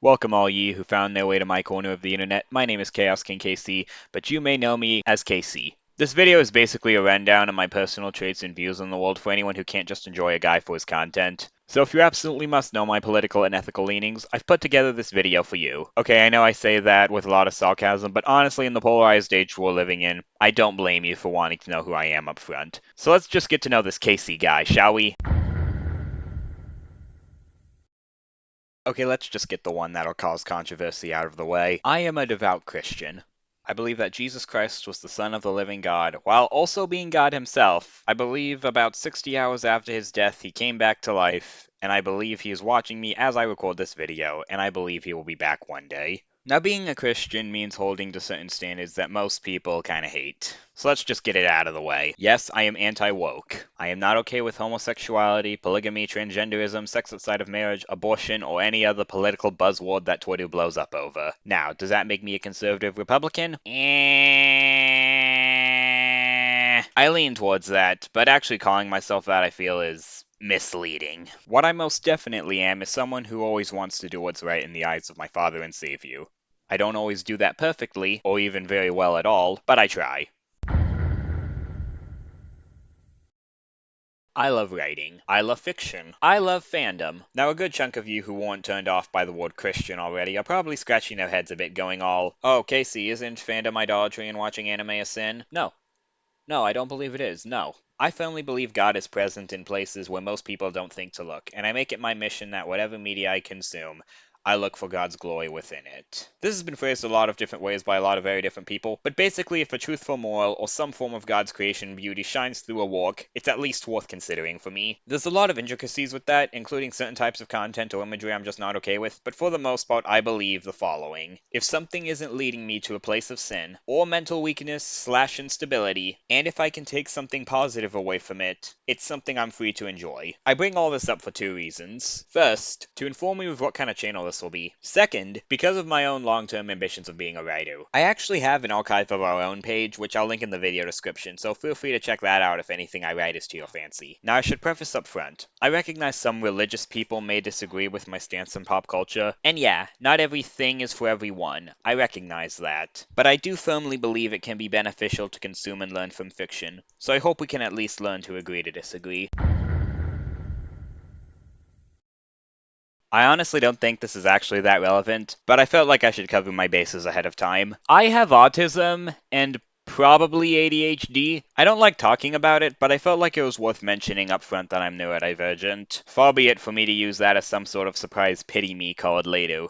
Welcome all ye who found their way to my corner of the internet. My name is Chaos King KC, but you may know me as KC. This video is basically a rundown of my personal traits and views on the world for anyone who can't just enjoy a guy for his content. So if you absolutely must know my political and ethical leanings, I've put together this video for you. Okay, I know I say that with a lot of sarcasm, but honestly in the polarized age we're living in, I don't blame you for wanting to know who I am up front. So let's just get to know this KC guy, shall we? Okay, let's just get the one that'll cause controversy out of the way. I am a devout Christian. I believe that Jesus Christ was the Son of the living God, while also being God himself. I believe about 60 hours after his death, he came back to life, and I believe he is watching me as I record this video, and I believe he will be back one day. Now, being a Christian means holding to certain standards that most people kinda hate. So let's just get it out of the way. Yes, I am anti-woke. I am not okay with homosexuality, polygamy, transgenderism, sex outside of marriage, abortion, or any other political buzzword that Twitter blows up over. Now, does that make me a conservative Republican? I lean towards that, but actually calling myself that I feel is misleading. What I most definitely am is someone who always wants to do what's right in the eyes of my Father and Savior. I don't always do that perfectly, or even very well at all, but I try. I love writing. I love fiction. I love fandom. Now, a good chunk of you who weren't turned off by the word Christian already are probably scratching their heads a bit going all, "Oh, Casey, isn't fandom idolatry and watching anime a sin?" No. No, I don't believe it is. No. I firmly believe God is present in places where most people don't think to look, and I make it my mission that whatever media I consume, I look for God's glory within it. This has been phrased a lot of different ways by a lot of very different people, but basically if a truthful moral or some form of God's creation beauty shines through a work, it's at least worth considering for me. There's a lot of intricacies with that, including certain types of content or imagery I'm just not okay with, but for the most part I believe the following. If something isn't leading me to a place of sin, or mental weakness / instability, and if I can take something positive away from it, it's something I'm free to enjoy. I bring all this up for two reasons. First, to inform you of what kind of channel this will be. Second, because of my own long-term ambitions of being a writer. I actually have an archive of our own page, which I'll link in the video description, so feel free to check that out if anything I write is to your fancy. Now I should preface up front, I recognize some religious people may disagree with my stance on pop culture, and yeah, not everything is for everyone, I recognize that. But I do firmly believe it can be beneficial to consume and learn from fiction, so I hope we can at least learn to agree to disagree. I honestly don't think this is actually that relevant, but I felt like I should cover my bases ahead of time. I have autism, and probably ADHD. I don't like talking about it, but I felt like it was worth mentioning up front that I'm neurodivergent. Far be it for me to use that as some sort of surprise pity me called later.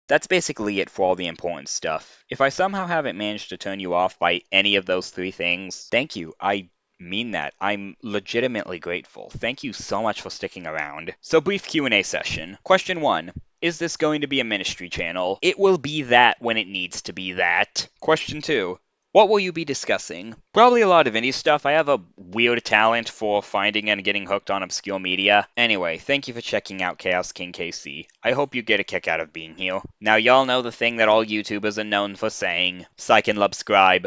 That's basically it for all the important stuff. If I somehow haven't managed to turn you off by any of those three things, thank you. I mean that. I'm legitimately grateful. Thank you so much for sticking around. So brief Q&A session. Question 1. Is this going to be a ministry channel? It will be that when it needs to be that. Question 2. What will you be discussing? Probably a lot of indie stuff. I have a weird talent for finding and getting hooked on obscure media. Anyway, thank you for checking out Chaos King KC. I hope you get a kick out of being here. Now y'all know the thing that all YouTubers are known for saying. Psych and subscribe.